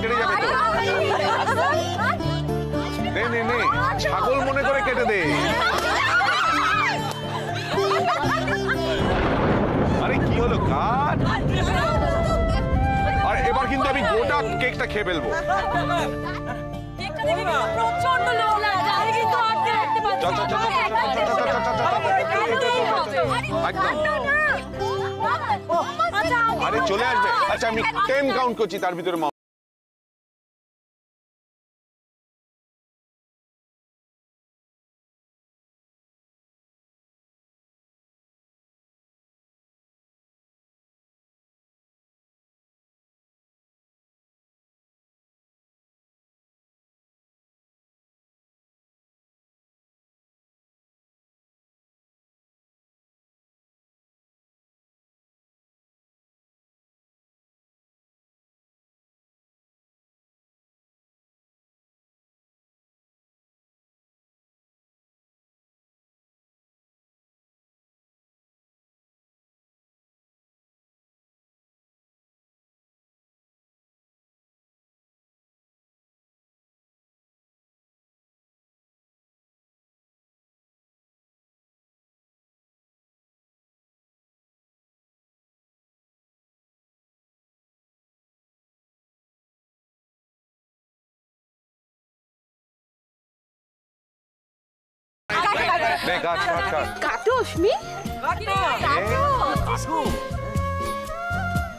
কেটে যাবে তো। নে নে নে, ছাগল মনে করে কেটে দে। আরে কি হলো, কাট। আর এবার কিন্তু আমি গোটা কেকটা খেয়ে ফেলবো। আরে চলে আসবে। আচ্ছা আমি 10 কাউন্ট করছি, তার ভিতরে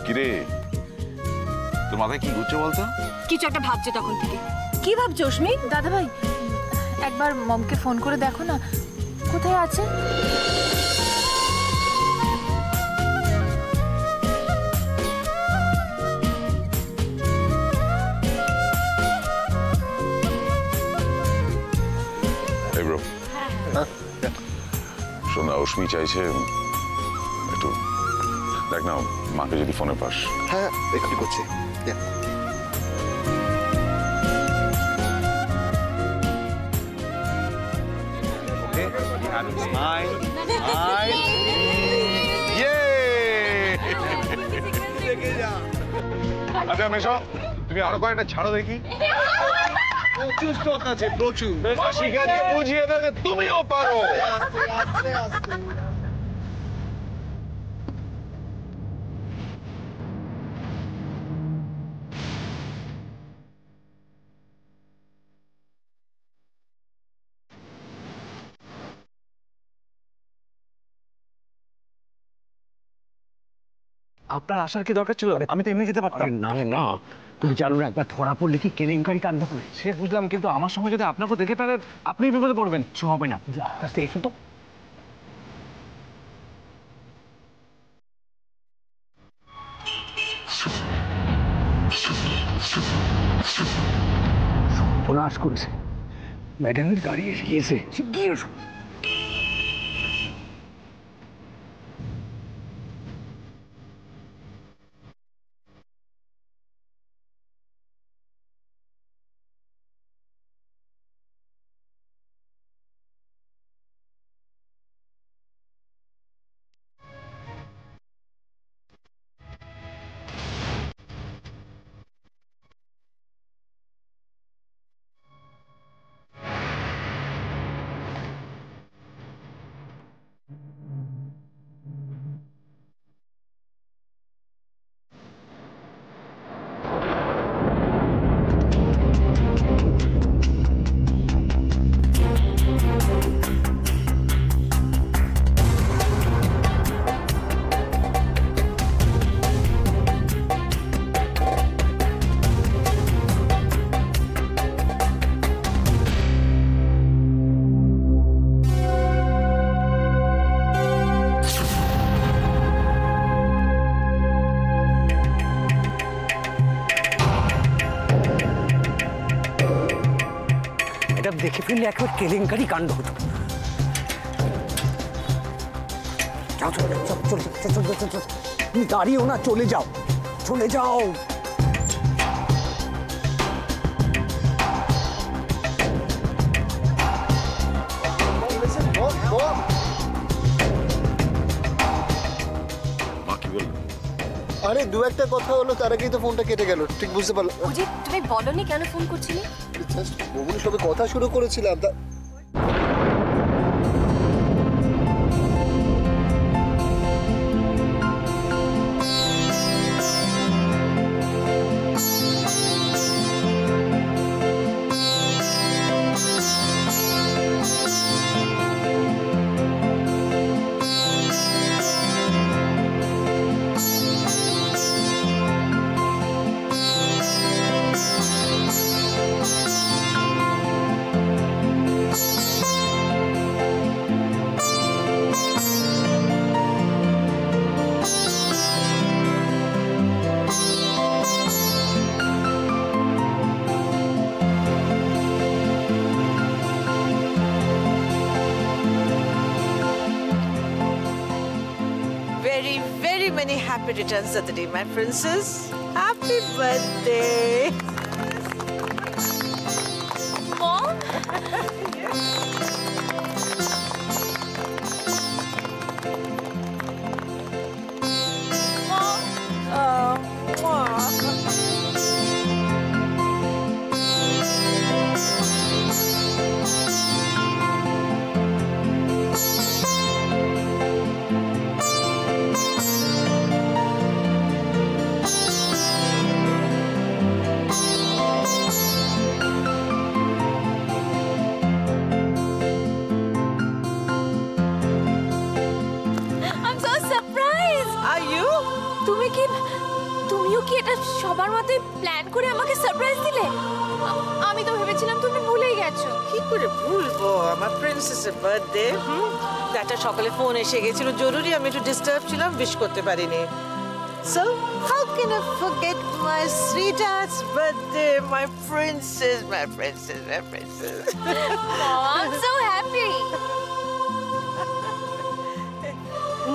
কিরে, তোর মাথায় কি ঘুরছে বলতো? কিছু একটা ভাবছে তখন থেকে। কি ভাবছো অস্মি? দাদা ভাই একবার মমকে ফোন করে দেখো না, কোথায় আছে। শোনা, অস্মি চাইছে একটু দেখ না মাকে যদি ফোনে পাস। হ্যাঁ একটু করছি। আচ্ছা মেশো, তুমি আরো কয়েকটা ছাড়ো দেখি। প্রচুর স্টক আছে, প্রচুর। শিখাতে বুঝিয়ে দেবে, তুমিও পারো। আপনার আসার কি দরকার ছিল? আমি তো এমনি যেতে পারতাম। না না, তুমি জানো না একবার ধরা পড়লে কি কেলেঙ্কারি কাণ্ড হবে। সে বুঝলাম, কিন্তু আমার সময় যদি আপনাকে দেখে তাহলে আপনি বিপদে পড়বেন। কিছু হবে না, আস্তে এসো তো। সর্বনাশ করেছে, ম্যাডামের গাড়ি এসে গিয়েছে। গিয়ে এসো। দেখে ফেললে একবার কেলেঙ্কারি কাণ্ড হতো। তুমি দাঁড়িয়েও না, চলে যাও, চলে যাও। মা কি বলল? আরে দু একটা কথা হলো তার আগেই তো ফোনটা কেটে গেল, ঠিক বুঝতে পারলাম। অজিত তুমি বলনি কেন ফোন করছিলে? জাস্ট বৌমনির সবে কথা শুরু করেছিলাম তা Very, very many happy returns of the day, my princess. Happy birthday. Mom I am so surprise. Are you? তুমিও কি এটা সবার মতোই প্ল্যান করে আমাকে সারপ্রাইজ দিলে? আমি তো ভেবেছিলাম তুমি ভুলেই গেছো। কি করে ভুলবো আমার প্রিন্সেসের বার্থডে? একটা সকালে ফোন এসে গেছিল জরুরি, আমি একটু ডিস্টার্ব ছিলাম, উইশ করতে পারিনি। So how can I forget my sweetheart's birthday, my princess, my princess, my princess. I am so happy.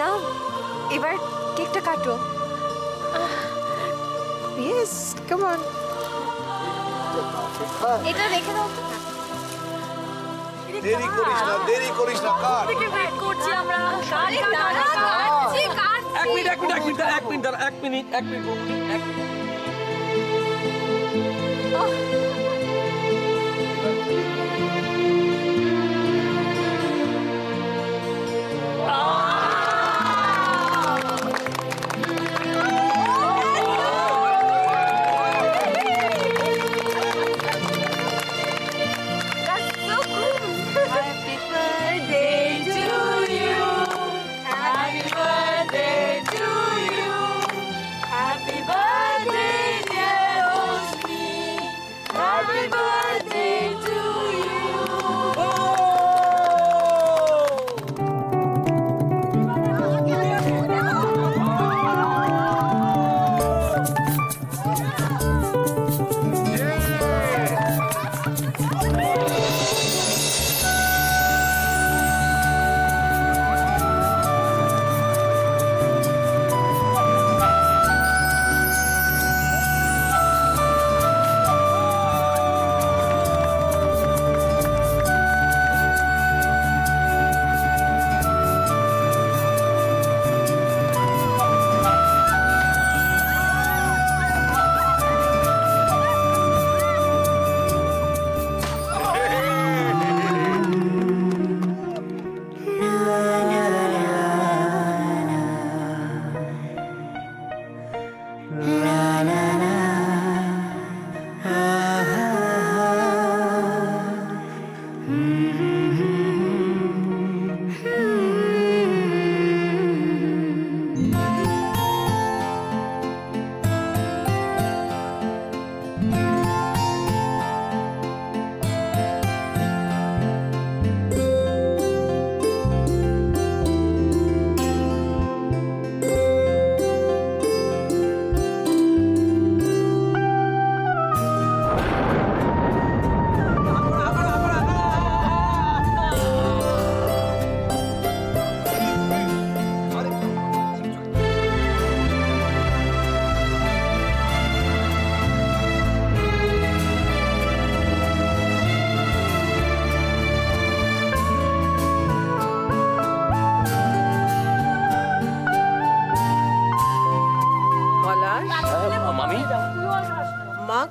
না এবার কেকটা কাটো। Yes, come on. এটা রেখে দাও তো। দেরি করিস না কাট। থেকে ওয়েট করছি আমরা। আরে দাঁড়া কাটছি এক মিনিট বৌমনি, এক minute. Happy birthday to you. Happy birthday to you. Happy birthday, dear Roshni. Happy birthday to you.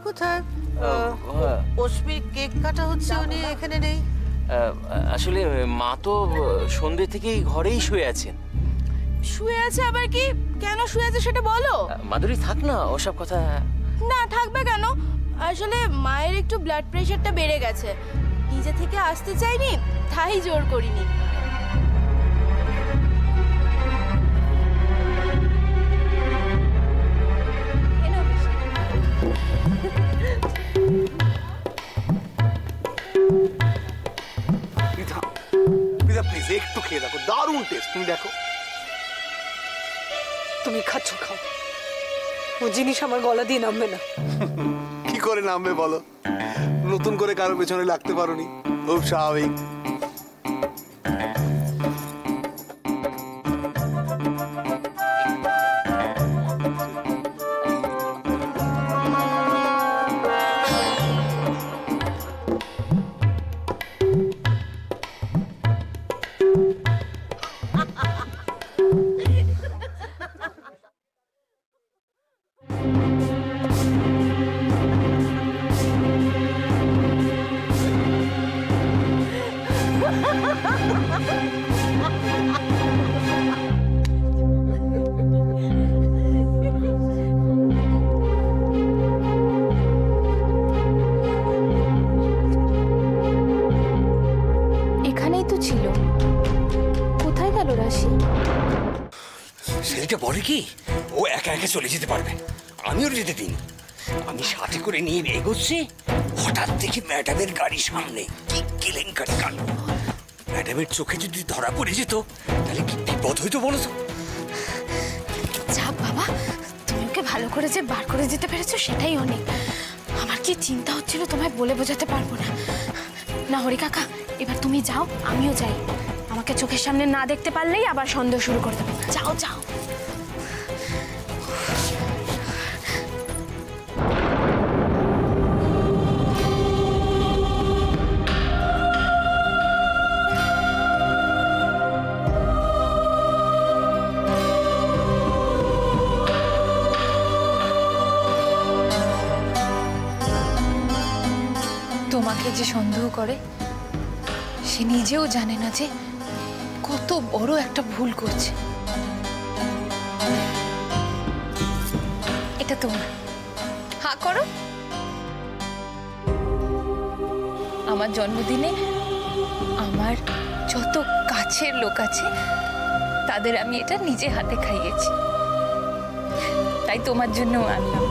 কোথায়? অশ্মির কেক কাটা হচ্ছে, উনি এখানে নেই। আসলে মা তো সন্ধ্যে থেকেই ঘরেই শুয়ে আছেন। শুয়ে আছে আবার কি? কেন শুয়ে আছে সেটা বলো। মাধুরী থাক না ওসব কথা। না থাকবে কেন? আসলে মায়ের একটু ব্লাড প্রেশারটা বেড়ে গেছে, নিজে থেকে আসতে চাইনি, তাই জোর করিনি। প্লিজ একটু খেয়ে দেখো, দারুণ টেস্ট, তুমি দেখো। তুমি খাচ্ছ খাও, ও জিনিস আমার গলা দিয়ে নামবে না। কি করে নামবে বলো? নতুন করে কারো পেছনে লাগতে পারোনি, খুব স্বাভাবিক। এখানেই তো ছিল, কোথায় গেল রাশি? সেটা বলে কি ও একা একা চলে যেতে পারবে, আমিও যেতে দিন। আমি সাথে করে নিয়ে এগোচ্ছি, হঠাৎ দেখি ম্যাডামের গাড়ির সামনে কি কেলেঙ্কারি কাণ্ড। ম্যাডামের চোখে যদি ধরা পড়ে যেত তাহলে কি বিপদ হইতো বলো তো? যাক বাবা, তুমি ওকে ভালো করে যে বার করে দিতে পেরেছো সেটাই অনেক। আমার কি চিন্তা হচ্ছিল তোমায় বলে বোঝাতে পারবো না। না হরি কাকা, এবার তুমি যাও, আমিও যাই। আমাকে চোখের সামনে না দেখতে পারলেই আবার সন্দেহ শুরু করে দেবে। যাও যাও। তোমাকে যে সন্দেহ করে সে নিজেও জানে না যে কত বড় একটা ভুল করছে। এটা তোমার, হা করো। আমার জন্মদিনে আমার যত কাছের লোক আছে তাদের আমি এটা নিজে হাতে খাইয়েছি, তাই তোমার জন্য আনলাম।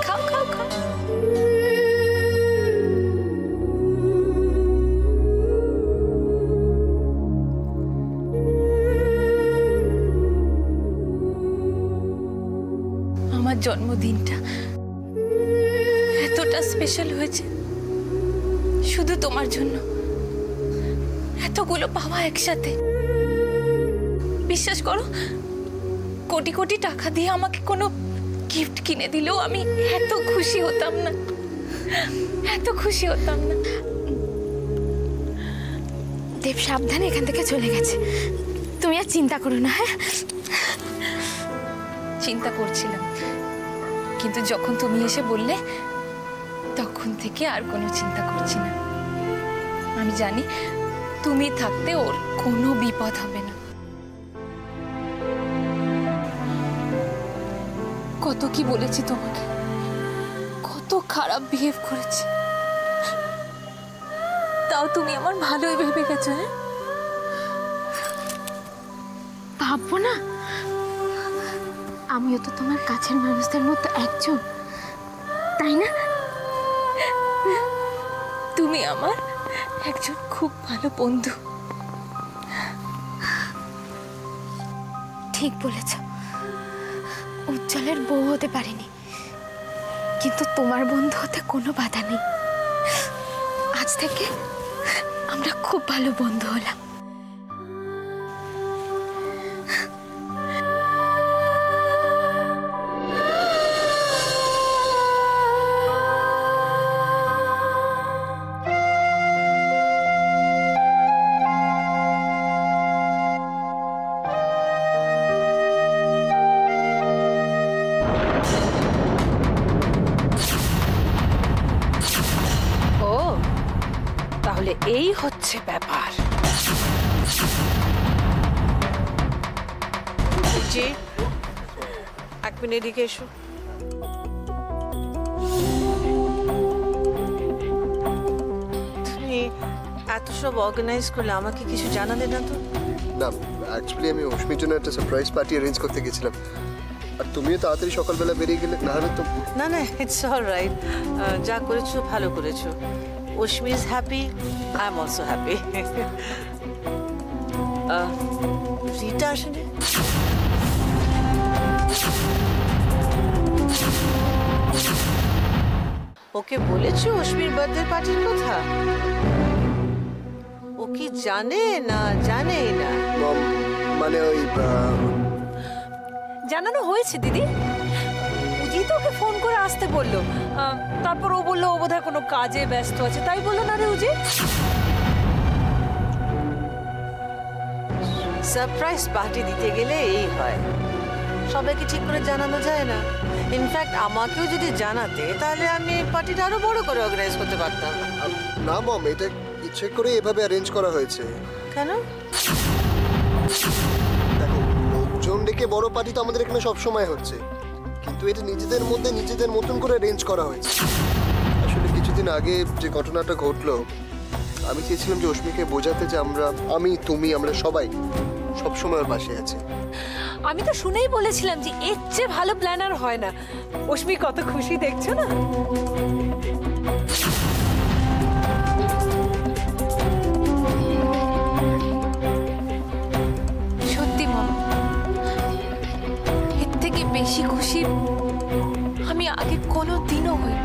খাও খাও খাও। আমার জন্মদিনটা এতটা স্পেশাল হয়েছে শুধু তোমার জন্য। এতগুলো পাওয়া একসাথে, বিশ্বাস করো কোটি কোটি টাকা দিয়ে আমাকে কোনো গিফট কিনে দিলেও আমি এত খুশি হতাম না, এত খুশি হতাম না। দেব সাবধানে এখান থেকে চলে গেছে, তুমি আর চিন্তা করো না। হ্যাঁ, চিন্তা করছিলাম, কিন্তু যখন তুমি এসে বললে তখন থেকে আর কোনো চিন্তা করছি না। আমি জানি তুমি থাকতে ওর কোনো বিপদ হবে না। কত কি বলেছি তোমাকে, কত খারাপ বিহেভ করেছি, তাও তুমি আমার ভালোই ভেবে গেছো। হ্যাঁ, ভাববো না আমিও তো তোমার কাছের মানুষদের মতো একজন, তাই না? তুমি আমার একজন খুব ভালো বন্ধু। ঠিক বলেছ, উজ্জ্বলের বউ হতে পারিনি, কিন্তু তোমার বন্ধু হতে কোনো বাধা নেই। আজ থেকে আমরা খুব ভালো বন্ধু হলাম। এই হচ্ছে ব্যাপার। জি, এক মিনিট এদিকে এসো। তুমি এত সব অর্গানাইজ করলে আমাকে কিছু জানালে না তো? না, অ্যাকচুয়ালি আমি অশ্মির জন্য একটা সারপ্রাইজ পার্টি অ্যারেঞ্জ করতে গেছিলাম, আর তুমিও তাড়াতাড়ি সকালবেলা বেরিয়ে গেলে। না হলে তো। না না, ইটস অল রাইট। যা করেছো ভালো করেছো। Ashmi is happy, I am also happy. Rita আসেনি? ওকে বলেছো অশ্মির বার্থডে পার্টির কথা? ও কি জানে না জানেই না? মানে ওই জানানো হয়েছে দিদি। উজি তো ওকে ফোন করে আসতে বললো, তারপর ও বললো ও বোধহয় কোনো কাজে ব্যস্ত আছে, তাই বললো না রে উজি? সারপ্রাইজ পার্টি দিতে গেলে এই হয়, সবাইকে ঠিক করে জানানো যায় না। ইনফ্যাক্ট আমাকেও যদি জানাতে তাহলে আমি পার্টিটা আরো বড় করে অর্গানাইজ করতে পারতাম। না মম, এটা ইচ্ছে করে এভাবে অ্যারেঞ্জ করা হয়েছে। কেন? দেখো, লোকজন ডেকে বড় পার্টি তো আমাদের এখানে সব সময় হচ্ছে, কিন্তু এটা নিজেদের মধ্যে নিজেদের মতন করে অ্যারেঞ্জ করা হয়েছে। আসলে কিছুদিন আগে যে ঘটনাটা ঘটলো, আমি চেয়েছিলাম যে অশ্মিকে বোঝাতে যে আমি তুমি আমরা সবাই সবসময় ওর পাশে আছি। আমি তো শুনেই বলেছিলাম যে এর চেয়ে ভালো প্ল্যান আর হয় না। অশ্মি কত খুশি দেখছো না? সত্যি মম, এর থেকে বেশি খুশি আমি আগে কোনো দিনও হই।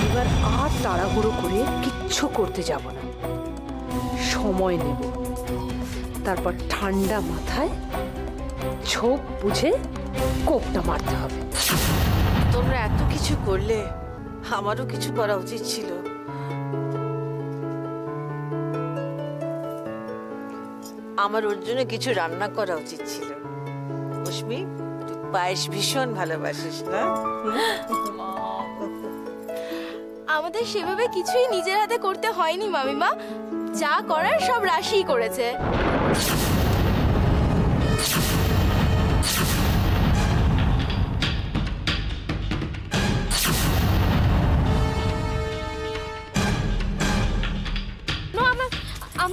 এবার আর তাড়াহুড়ো করে কিচ্ছু করতে যাব না, সময় নেব, তারপর ঠান্ডা মাথায় ঝোপ বুঝে কোপটা মারতে হবে। তোমরা এত কিছু করলে, আমারও কিছু করা উচিত ছিল। আমার ওর জন্য কিছু রান্না করা উচিত ছিল। অশ্মি, তুই পায়েস ভীষণ ভালোবাসিস না? আমাদের সেভাবে কিছুই নিজের হাতে করতে হয়নি মামিমা, যা করার সব রাশিই করেছে।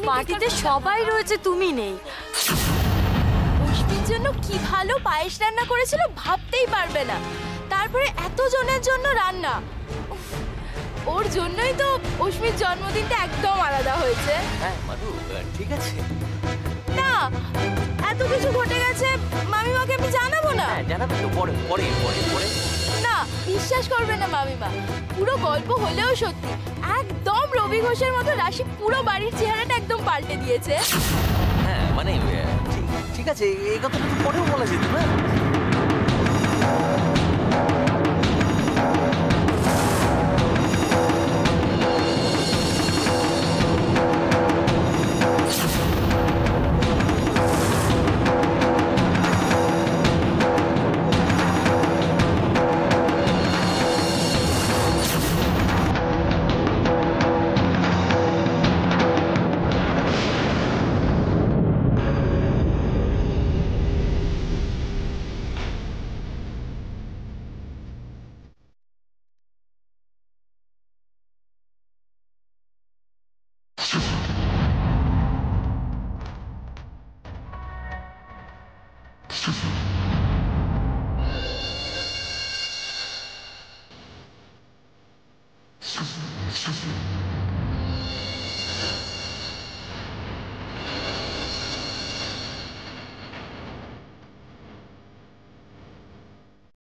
পার্টিতে সবাই রয়েছে, তুমি নেই। অশ্মির জন্য কি ভালো পায়েস রান্না করেছিল ভাবতেই পারবে না। তারপরে এত জনের জন্য রান্না। উফ, ওর জন্যই তো অশ্মির জন্মদিনটা একদম আলাদা হয়েছে। হ্যাঁ মাধু, ঠিক আছে। না, এত কিছু ঘটে গেছে, মামিমাকে আমি জানাবো না। হ্যাঁ জানাবে তো, পরে পরে পরে পরে। না, বিশ্বাস করবে না মামিমা, পুরো গল্প হলেও সত্যি। একদম রবি ঘোষের মতো রাশি পুরো বাড়ির চেহারাটা একদম পাল্টে দিয়েছে। হ্যাঁ মানে ঠিক আছে, এই কথাটা তো পরেও বলা যেত না?